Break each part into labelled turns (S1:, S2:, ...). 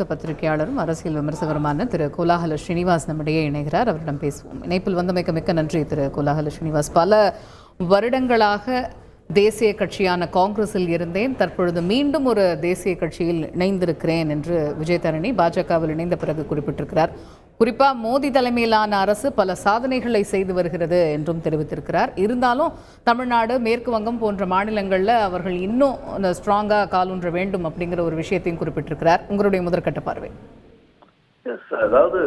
S1: பத்திரிகையாளரும் அரசியல் விமர்சகருமான திரு கோலாஹல ஸ்ரீனிவாஸ் நம்மிடையே இணைகிறார். அவரிடம் பேசுவோம். இணைப்பில் வந்தமைக்கு மிக்க நன்றி திரு கோலாஹல ஸ்ரீனிவாஸ். பல வருடங்களாக தேசிய கட்சியான காங்கிரஸில் இருந்தேன், தற்பொழுது மீண்டும் ஒரு தேசிய கட்சியில் இணைந்திருக்கிறேன் என்று விஜயதரணி பாஜகவில் இணைந்த பிறகு குறிப்பிட்டிருக்கிறார். குறிப்பாக மோடி தலைமையிலான அரசு பல சாதனைகளை செய்து வருகிறது என்றும் தெரிவித்திருக்கிறார். இருந்தாலும் தமிழ்நாடு, மேற்கு வங்கம் போன்ற மாநிலங்களில் அவர்கள் இன்னும் ஸ்ட்ராங்காக காலூன்ற வேண்டும் அப்படிங்கிற ஒரு விஷயத்தையும் குறிப்பிட்டிருக்கிறார். உங்களுடைய முதற்கட்ட பார்வை.
S2: அதாவது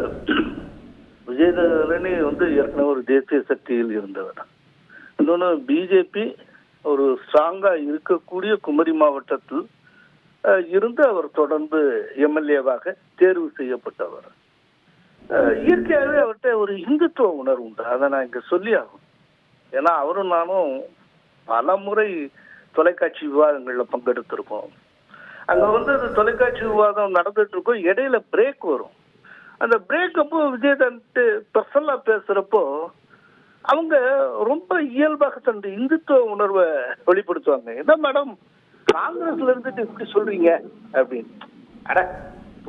S2: விஜயதரணி ஏற்கனவே ஒரு தேசிய சக்தியில் இருந்தவர். இன்னொன்று பிஜேபி ஒரு ஸ்ட்ராங்கா இருக்கக்கூடிய குமரி மாவட்டத்தில் இருந்து அவர் தொடர்ந்து எம்எல்ஏவாக தேர்வு செய்யப்பட்டவர். இயற்கையாகவே அவர்கிட்ட ஒரு இந்துத்துவ உணர்வு உண்டு. அதை நான் இங்க சொல்லி ஆகும். ஏன்னா அவரும் நானும் பல முறை தொலைக்காட்சி விவாதங்கள்ல பங்கெடுத்திருக்கோம். அங்க தொலைக்காட்சி விவாதம் நடந்துட்டு இருக்கும், இடையில பிரேக் வரும். அந்த பிரேக் அப்போ விஜயகாந்த் பர்சனலா பேசுறப்போ அவங்க ரொம்ப இயல்பாக தன்னுடைய இந்துத்துவ உணர்வை வெளிப்படுத்துவாங்க. என்ன மேடம், காங்கிரஸ்ல இருந்துட்டு இப்படி சொல்றீங்க அப்படின்னு. அட,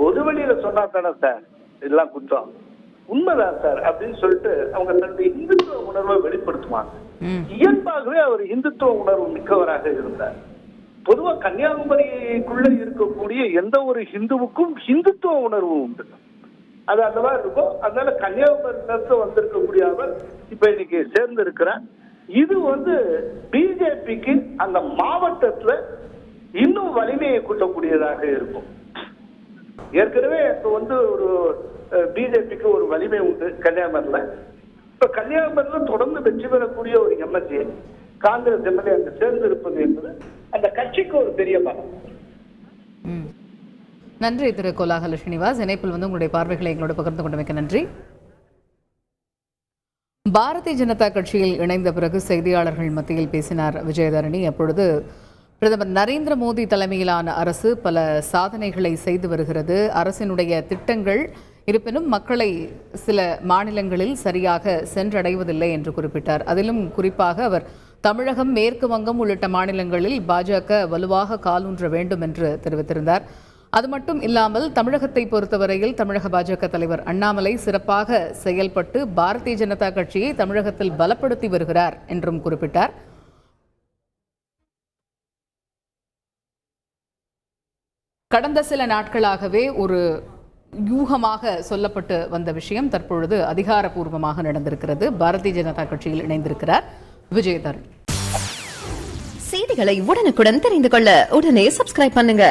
S2: பொது வழியில சொன்னா தானே சார் இதெல்லாம் குற்றம், உண்மைதான் சார் அப்படின்னு சொல்லிட்டு அவங்க தன்னுடைய இந்துத்துவ உணர்வை வெளிப்படுத்துவாங்க. இயல்பாகவே அவர் இந்துத்துவ உணர்வு மிக்கவராக இருந்தார். பொதுவா கன்னியாகுமரிக்குள்ள இருக்கக்கூடிய எந்த ஒரு ஹிந்துவுக்கும் இந்துத்துவ உணர்வு உண்டு. அது அந்த மாதிரி இருக்கும். அதனால கன்னியாகுமரி வந்திருக்கக்கூடிய அவர் இப்ப இன்னைக்கு சேர்ந்து இருக்கிறார். இது பிஜேபிக்கு அந்த மாவட்டத்துல இன்னும் வலிமையை கூட்டக்கூடியதாக இருக்கும். ஏற்கனவே இப்ப ஒரு பிஜேபிக்கு ஒரு வலிமை உண்டு கன்னியாகுமரியில. இப்ப கன்னியாகுமரியில தொடர்ந்து வெற்றி பெறக்கூடிய ஒரு எம்எல்ஏ, காங்கிரஸ் எம்எல்ஏ அங்க சேர்ந்து இருப்பது என்பது அந்த கட்சிக்கு ஒரு பெரிய பலம்.
S1: நன்றி திரு கோலாஹல ஸ்ரீனிவாஸ். இணைப்பில் உங்களுடைய பார்வைகளை எங்களோட பகிர்ந்து கொண்டமைக்கு நன்றி. பாரதிய ஜனதா கட்சியில் இணைந்த பிறகு செய்தியாளர்கள் மத்தியில் பேசினார் விஜயதரணி. அப்பொழுது பிரதமர் நரேந்திர மோடி தலைமையிலான அரசு பல சாதனைகளை செய்து வருகிறது, அரசினுடைய திட்டங்கள் இருப்பினும் மக்களை சில மாநிலங்களில் சரியாக சென்றடைவதில்லை என்று குறிப்பிட்டார். அதிலும் குறிப்பாக அவர் தமிழகம், மேற்கு வங்கம் உள்ளிட்ட மாநிலங்களில் பாஜக வலுவாக காலூன்ற வேண்டும் என்று தெரிவித்திருந்தார். அது மட்டும் இல்லாமல் தமிழகத்தை பொறுத்தவரையில் தமிழக பாஜக தலைவர் அண்ணாமலை சிறப்பாக செயல்பட்டு பாரதிய ஜனதா கட்சியை தமிழகத்தில் பலப்படுத்தி வருகிறார் என்றும் குறிப்பிட்டார். கடந்த சில நாட்களாகவே ஒரு யூகமாக சொல்லப்பட்டு வந்த விஷயம் தற்பொழுது அதிகாரப்பூர்வமாக நடந்திருக்கிறது. பாரதிய ஜனதா கட்சியில் இணைந்திருக்கிறார் விஜயதரணி.
S3: செய்திகளை உடனுக்குடன் தெரிந்து கொள்ள உடனே சப்ஸ்கிரைப் பண்ணுங்க.